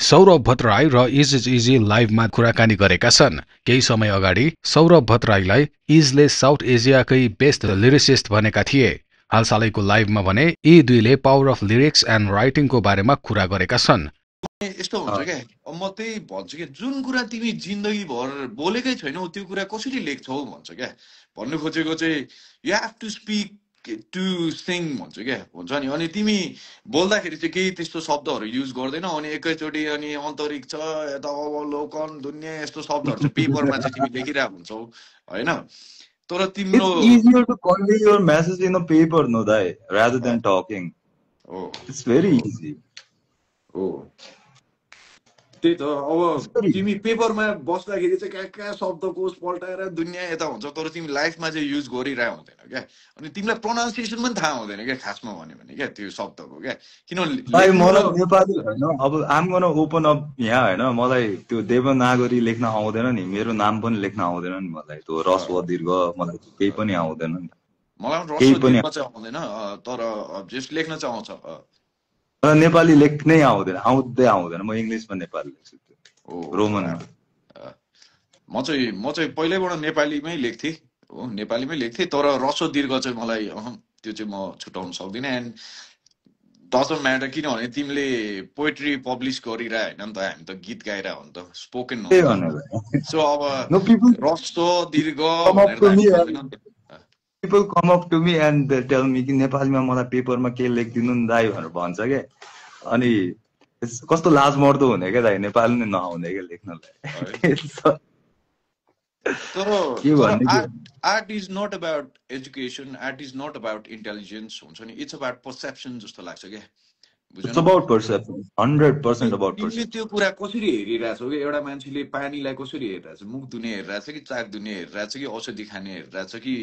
सौरभ भट्टराई र is easy लाइभमा कुराकानी गरेका छन्। केही समय अगाडि सौरभ भट्टराईलाई इजले साउथ एसियाकै बेस्ट लिरिसिस्ट भनेका थिए। हालसालैको लाइभमा भने यी दुईले पावर अफ लिरिक्स एन्ड राइटिङको बारेमा कुरा गरेका छन्। यस्तो हुन्छ क्या, म त्यही भन्छु क्या, जुन कुरा तिमी जिन्दगीभर बोलेकै छैनौ त्यो कुरा कसरी लेख्छौ भन्छ क्या। भन्नु खोजेको चाहिँ you have to speak to sing भन्छु क्या, हुन्छ नि। अनि तिमी बोल्दाखेरि चाहिँ केही त्यस्तो शब्दहरू युज गर्दैनौ, अनि एकैचोटि अनि अन्तरिक्ष यता अवलोकन दुनियाँ यस्तो शब्दहरू चाहिँ पेपरमा चाहिँ तिमी लेखिरहेको हुन्छौ होइन। तर तिम्रो It's easier to convey your message in a paper, no, Dai, rather than talking. हो It's very easy. हो त्यही त। अब तिमी पेपरमा बस्दाखेरि चाहिँ कहाँ कहाँ शब्दकोश पल्टाएर दुनियाँ यता हुन्छ, तर तिमी लाइफमा चाहिँ युज गरिरहेको हुँदैन क्या। अनि तिमीलाई प्रोनाउन्सिएसन पनि थाहा हुँदैन क्या खासमा भन्यो भने क्या त्यो शब्दको क्या। भाइ किन मलाई नेपाली होइन, अब आम गर्न ओपन अप यहाँ होइन, मलाई त्यो देवनागरी लेख्न आउँदैन नि, मेरो नाम पनि लेख्न आउँदैन नि मलाई, त्यो रस्व दीर्घ मलाई केही पनि आउँदैन नि, मलाई केही पनि चाहिँ आउँदैन, तर जस्ट लेख्न चाहिँ आउँछ। मलाई नेपाली लेख्नै आउँदैन, आउँदै आउँदैन। म इङ्ग्लिसमा नेपाली लेख्छु, रोमनमा। म चाहिँ पहिल्यैबाट नेपालीमै लेख्थेँ हो, नेपालीमै लेख्थेँ, तर रस्व दीर्घ चाहिँ मलाई त्यो चाहिँ म छुटाउन सक्दिनँ। एन्ड डजन्ट म्याटर, किनभने तिमीले पोएट्री पब्लिस गरिरह होइन नि त, हामी त गीत गाइरह हो नि त, स्पोकन हो नि त। सो अब रस्व दीर्घ भनेर त हामी भन्दैन नि त। People come up to me and they tell me कि नेपालीमा मलाई पेपरमा के लेखिदिनु नि दाइ भनेर भन्छ के। अनि कस्तो लाज मर्दो हुने क्या दाइ, नेपाली नै नआउने क्या लेख्नलाई। Art is not about education, art is not about intelligence हुन्छ नि, इट्स अबाउट पर्सेप्सन जस्तो लाग्छ क्या। It's about perception, 100% about perception. तिमीले त्यो कुरा कसरी हेरिरहेछौ कि, एउटा मान्छेले पानीलाई कसरी हेरिरहेछ, मुख धुने हेरिरहेछ कि चाक धुने हेरिरहेछ कि औषधि खाने हेरिरहेछ कि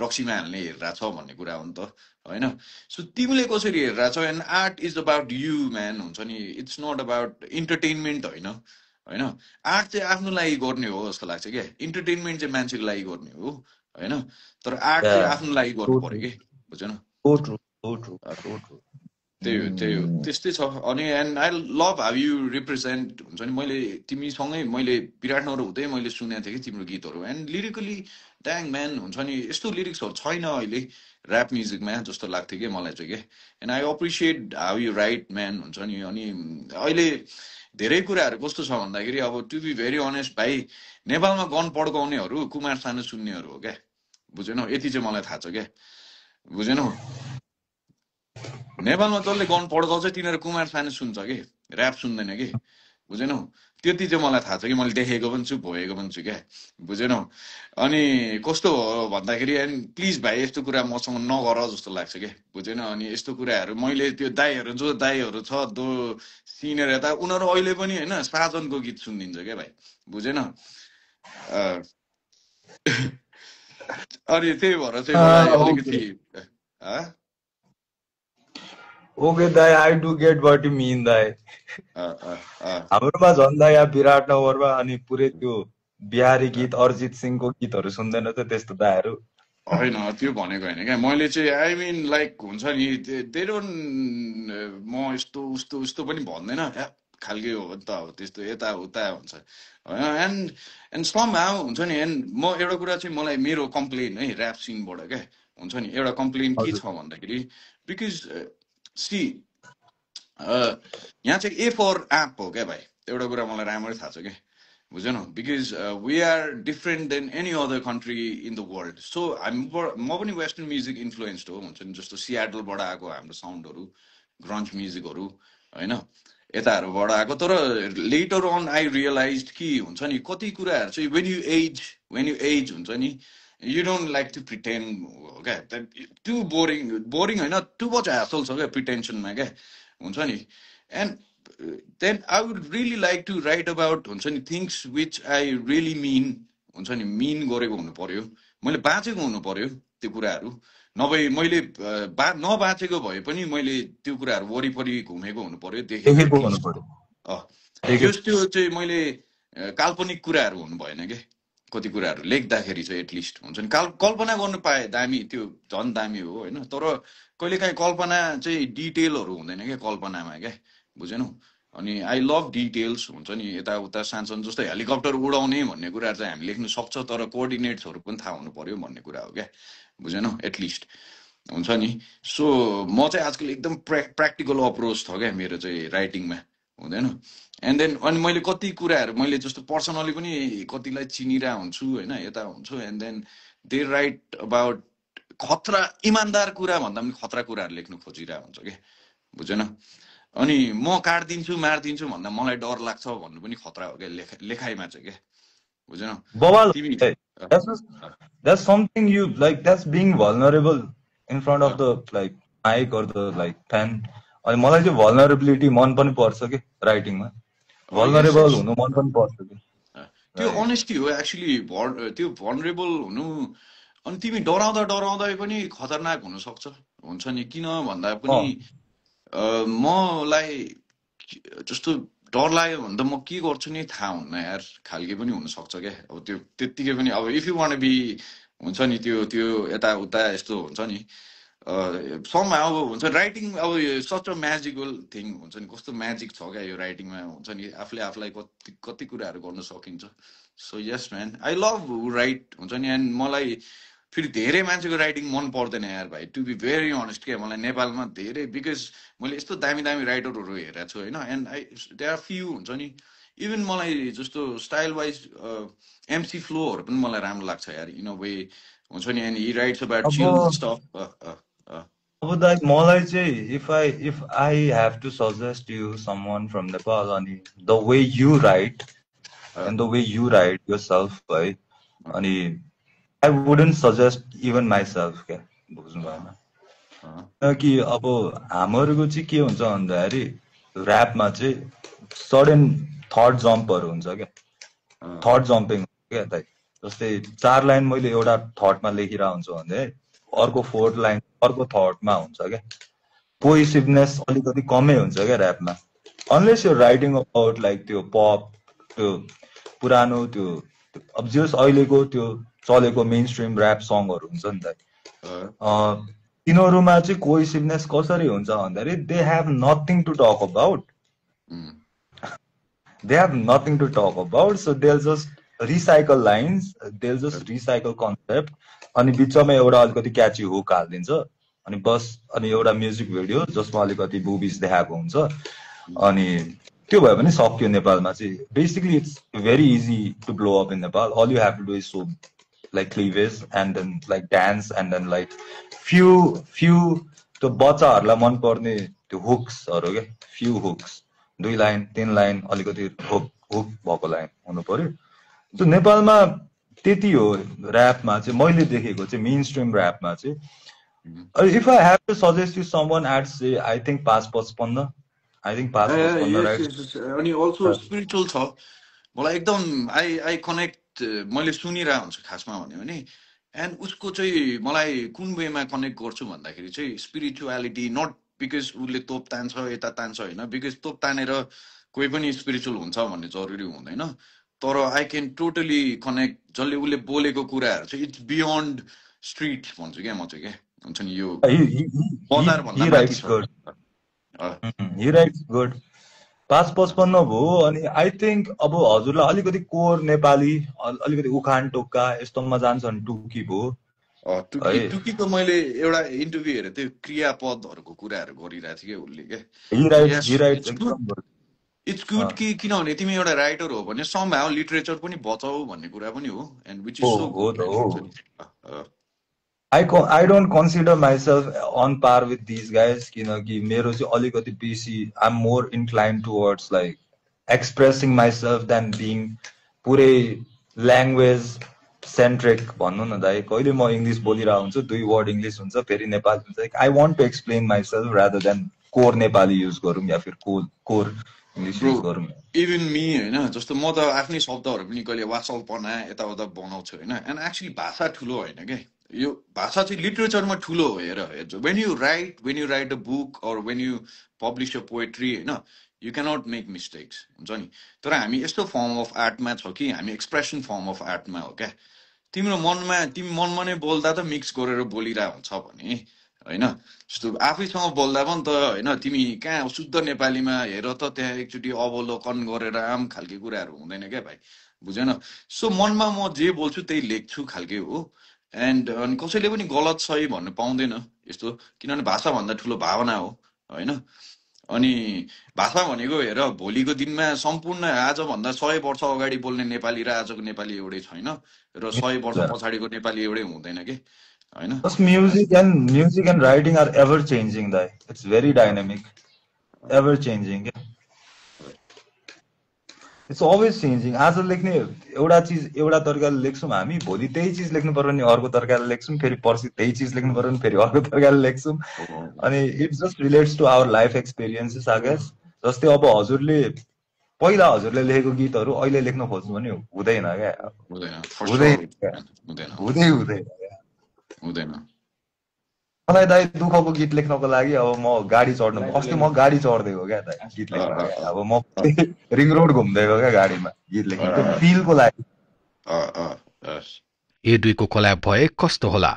रक्सीमा हाल्ने हेरिरहेछ भन्ने कुरा हो नि त होइन। सो तिमीले कसरी हेरिरहेछौ, and art is about you man हुन्छ नि, इट्स नट अबाउट इन्टरटेनमेन्ट होइन। होइन आर्ट चाहिँ आफ्नो लागि गर्ने हो जस्तो लाग्छ क्या, इन्टरटेनमेन्ट चाहिँ मान्छेको लागि गर्ने हो होइन, तर आर्ट चाहिँ आफ्नो लागि गर्नु पर्यो कि, बुझेन। त्यही हो त्यस्तै छ। अनि and I love how you represent हुन्छ नि। मैले तिमीसँगै मैले विराटनगर हुँदै मैले सुनेको थिएँ कि तिम्रो गीतहरू, एन्ड लिरिकली ड्याङ म्यान हुन्छ नि, यस्तो लिरिक्सहरू छैन अहिले ऱ्याप म्युजिकमा जस्तो लाग्थ्यो कि मलाई चाहिँ के। And I appreciate how you right man हुन्छ नि। अनि अहिले धेरै कुराहरू कस्तो छ भन्दाखेरि, अब टु बी भेरी अनेस्ट भाइ, नेपालमा गन पड्काउनेहरू कुमार सानु सुन्नेहरू हो क्या, बुझेनौ। यति चाहिँ मलाई थाहा छ क्या, बुझेनौ। नेपालमा जसले गन पड्काउँछ तिनीहरू कुमार सानु सुन्छ कि, ऱ्याप सुन्दैन कि, बुझेनौ। त्यति चाहिँ मलाई थाहा छ कि, मैले देखेको पनि छु भोगेको पनि छु क्या, बुझेनौ। अनि कस्तो हो भन्दाखेरि, एन्ड प्लिज भाइ यस्तो कुरा मसँग नगर जस्तो लाग्छ क्या, बुझेन। अनि यस्तो कुराहरू मैले त्यो दाईहरू जो दाईहरू छ दो सिनियर यता, उनीहरू अहिले पनि होइन साजनको गीत सुनिदिन्छ क्या भाइ, बुझेन। अनि त्यही भएर चाहिँ मलाई अलिकति ओके दाइ, I do get what you mean दाइ। हाम्रोमा झन् दाइ यहाँ विराटनगरमा अनि पुरै त्यो बिहारी गीत अरिजित सिंहको गीतहरू सुन्दैन त त्यस्तो दाइहरू? होइन त्यो भनेको होइन क्या, मैले चाहिँ आई मिन लाइक हुन्छ नि तेरो म यस्तो उस्तो उस्तो पनि भन्दैन खालके हो नि त, अब त्यस्तो यता उता हुन्छ होइन। एन्ड सम हाउ हुन्छ नि। एन्ड म एउटा कुरा चाहिँ मलाई मेरो कम्प्लेन है ऱ्याप सिनबाट क्या हुन्छ नि, एउटा कम्प्लेन के छ भन्दाखेरि, बिकज सी यहाँ चाहिँ ए फर एप हो क्या भाइ, एउटा कुरा मलाई राम्ररी थाहा छ क्या, बुझेन। Because we are different than any other country in the world. So म पनि वेस्टर्न म्युजिक इन्फ्लुएन्स्ड हो हुन्छ नि, जस्तो सियाटलबाट आएको हाम्रो साउन्डहरू, ग्रन्च म्युजिकहरू होइन, यताहरूबाट आएको। तर लेटर अन आई रियलाइज कि हुन्छ नि कति कुराहरू चाहिँ वेन यु एज हुन्छ नि, you don't like to pretend हो क्या, टु बोरिङ होइन, टु मच ह्यासल छ क्या प्रिटेन्सनमा क्या हुन्छ नि। And then I would really like to write about हुन्छ नि things which I really mean हुन्छ नि, मिन गरेको हुनु पर्यो, मैले बाँचेको हुनु पर्यो त्यो कुराहरू, नभए मैले नबाँचेको भए पनि मैले त्यो कुराहरू वरिपरि घुमेको हुनु पर्यो, देखेको हुनु पर्यो। त्यो चाहिँ मैले काल्पनिक कुराहरू हुनु भएन क्या, कति कुराहरू लेख्दाखेरि चाहिँ एटलिस्ट हुन्छ नि कल्पना गर्नु पाए दामी, त्यो झन् दामी हो होइन। तर कहिलेकाहीँ कल्पना चाहिँ डिटेलहरू हुँदैन क्या कल्पनामा क्या, बुझेनौ। अनि आई लभ डिटेल्स हुन्छ नि यताउता सानसानो जस्तो हेलिकप्टर उडाउने भन्ने कुराहरू चाहिँ हामी लेख्नु सक्छ तर कोअर्डिनेट्सहरू पनि थाहा हुनु पर्यो भन्ने कुरा हो क्या बुझेन एटलिस्ट हुन्छ नि सो म चाहिँ आजकल एकदम प्र्याक्टिकल अप्रोच छ क्या मेरो चाहिँ राइटिङमा हुँदैन एन्ड देन अनि मैले कति कुराहरू मैले जस्तो पर्सनली पनि कतिलाई चिनिरहेको हुन्छु होइन यता हुन्छु and then they write about खतरा इमान्दार कुरा भन्दा पनि खतरा कुराहरू लेख्नु खोजिरहेको हुन्छ क्या बुझेन अनि म काट्दिन्छु मारिदिन्छु भन्दा मलाई डर लाग्छ भन्नु पनि खतरा हो क्या लेखाइमा चाहिँ क्या बुझेन बवाल तिमी that's something you like, that's being vulnerable in front of the like mic or the like pen. अनि मलाई चाहिँ vulnerability मन पनि पर्छ कि राइटिङमा vulnerable हुनु मन पनि पर्छ कि त्यो अनेस्टी हो एक्चुअली त्यो vulnerable हुनु अनि तिमी डराउँदै पनि खतरनाक हुन सक्छ हुन्छ नि किन भन्दा पनि मलाई जस्तो डर लाग्यो भने त म के गर्छु नि थाहा हुन्न यार खालके पनि हुन सक्छ क्या अब त्यो त्यतिकै पनि अब इफ यु वान्ट बी हुन्छ नि त्यो यताउता यस्तो हुन्छ नि सम अब हुन्छ राइटिङ अब सच अ म्याजिकल थिङ हुन्छ नि कस्तो म्याजिक छ क्या यो राइटिङमा हुन्छ नि आफूले आफूलाई कति कुराहरू गर्न सकिन्छ so yes man I love right हुन्छ नि एन्ड मलाई फेरि धेरै मान्छेको राइटिङ मन पर्दैन यार भाइ टु बी भेरी अनेस्ट क्या मलाई नेपालमा धेरै बिकज मैले यस्तो दामी राइटरहरू हेरेको छु होइन एन्ड देयर आर फ्यु हुन्छ नि इभन मलाई जस्तो स्टाइल वाइज एमसी फ्लोहरू पनि मलाई राम्रो लाग्छ यार इन अ वे हुन्छ नि and he writes about chill stuff अब दाइ मलाई चाहिँ if I have to suggest you someone from Nepal अनि the way you write and the way you write yourself है अनि I wouldn't suggest even myself क्या बुझ्नु भएन कि अब हामीहरूको चाहिँ के हुन्छ भन्दाखेरि ऱ्यापमा चाहिँ सडन थट जम्पहरू हुन्छ क्या थट जम्पिङ क्या दाइ जस्तै 4 लाइन मैले एउटा थटमा लेखिरहेको हुन्छु भने अर्को 4th लाइन अर्को थटमा हुन्छ क्या कोहेसिभनेस अलिकति कमै हुन्छ क्या ऱ्यापमा unless you writing about like त्यो पप त्यो पुरानो त्यो अब जस अहिलेको त्यो चलेको मेन स्ट्रिम ऱ्याप सङहरू हुन्छ नि त तिनीहरूमा चाहिँ कोहेसिभनेस कसरी हुन्छ भन्दाखेरि they have nothing to talk about so they'll just recycle lines they'll just recycle concept अनि बिचमा एउटा अलिकति क्याची हुक हालिदिन्छ अनि बस अनि एउटा म्युजिक भिडियो जसमा अलिकति बुबिज देखाएको हुन्छ अनि त्यो भयो भने सक्यो नेपालमा चाहिँ basically it's very easy to blow up in Nepal all you have to do is so like cleavage and then like dance and then like few त्यो बच्चाहरूलाई मन पर्ने त्यो हुक्सहरू के few hooks 2 लाइन 3 लाइन अलिकति हुक भएको लाइन हुनु पर्यो त्यो नेपालमा त्यति हो ऱ्यापमा चाहिँ मैले देखेको चाहिँ मेन स्ट्रिम ऱ्यापमा चाहिँ if I have to suggest you someone at say I think 555 I think 555 right अनि अल्सो स्पिरिचुअल छ मलाई एकदम आई कनेक्ट मैले सुनिरहेको हुन्छु खासमा भन्यो भने एन्ड उसको चाहिँ मलाई कुन वेमा कनेक्ट गर्छु भन्दाखेरि चाहिँ स्पिरिचुअलिटी नट बिकज उसले तोप तान्छ यता तान्छ होइन बिकज तोप तानेर कोही पनि स्पिरिचुअल हुन्छ भन्ने जरुरी हुँदैन तर आई क्यान टोटली कनेक्ट जसले उसले बोलेको कुराहरू चाहिँ इट्स बियोन्ड स्ट्रिट भन्छु क्या म चाहिँ क्या हुन्छ नि यो बजार भन्दा माथि छ 555 भयो अनि आई थिंक अब हजुरलाई अलिकति कोर नेपाली अलिकति उखान टोक्का यस्तोमा जान्छ भने टुकी भयो टुकीको मैले एउटा इन्टरभ्यू हेरेँ त्यो क्रियापदहरूको कुराहरू गरिरहेको थियो क्या उसले इट्स गुड कि किनभने तिमी एउटा राइटर हो भने समहाउ लिटरेचर पनि बचाऊ भन्ने कुरा पनि हो and which is so good I don't consider myself on par with these guys किनकि मेरो चाहिँ अलिकति बेसी I'm more inclined towards like expressing myself than being पुरै ल्याङ्ग्वेज सेन्ट्रिक भन्नु न दाइ कहिले म इङ्ग्लिस बोलिरहेको हुन्छु 2 वर्ड इङ्ग्लिस हुन्छ फेरि नेपाली हुन्छ I want to explain myself rather than core Nepali use गरौँ या फिर कोर इङ्ग्लिस युज गरौँ इभन मी होइन जस्तो म त आफ्नै शब्दहरू पनि कहिले वासलपना यताउता बनाउँछु होइन एन्ड एक्चुअली भाषा ठुलो होइन क्या यो भाषा चाहिँ लिटरेचरमा ठुलो हो हेर when you write a book or when you publish a poetry होइन यु क्यानट मेक मिस्टेक्स हुन्छ नि तर हामी यस्तो फर्म अफ आर्टमा छ कि हामी एक्सप्रेसन फर्म अफ आर्टमा हो क्या तिमी मनमा नै बोल्दा त मिक्स गरेर बोलिरहेको हुन्छ भने होइन जस्तो आफैसँग बोल्दा पनि त होइन तिमी कहाँ शुद्ध नेपालीमा हेर त त्यहाँ एकचोटि अवलोकन गरेर आम खालके कुराहरू हुँदैन क्या भाइ बुझेन सो मनमा म जे बोल्छु त्यही लेख्छु खालके हो एन्ड अनि कसैले पनि गलत सही भन्नु पाउँदैन यस्तो किनभने भाषा भन्दा ठुलो भावना हो होइन अनि भाषा भनेको हेर भोलिको दिनमा सम्पूर्ण आजभन्दा 100 वर्ष अगाडि बोल्ने नेपाली र आजको नेपाली एउटै छैन र 100 वर्ष पछाडिको नेपाली एउटै हुँदैन के होइन Plus music and writing are ever changing. It's very dynamic, ever changing. It's always changing. आज लेख्ने एउटा चिज एउटा तरिकाले लेख्छौँ हामी भोलि त्यही चिज लेख्नु पर्यो नि अर्को तरिकाले लेख्छौँ फेरि पर्सि त्यही चिज लेख्नु पर्यो नि फेरि अर्को तरिकाले लेख्छौँ अनि it just relates to our life experiences I guess जस्तै अब हजुरले पहिला हजुरले लेखेको गीतहरू अहिले लेख्न खोज्नु भने हुँदैन क्या हुँदैन मलाई दाइ दुःखको गीत लेख्नको लागि अब म गाडी चढ्नु अस्ति म गाडी चढ्दैको क्या दाइ गीत लेख्न अब म रिङ रोड घुम्दैको क्या गाडीमा गीत लेख्न फिलको लागि यी दुईको कोल्याब भए कस्तो होला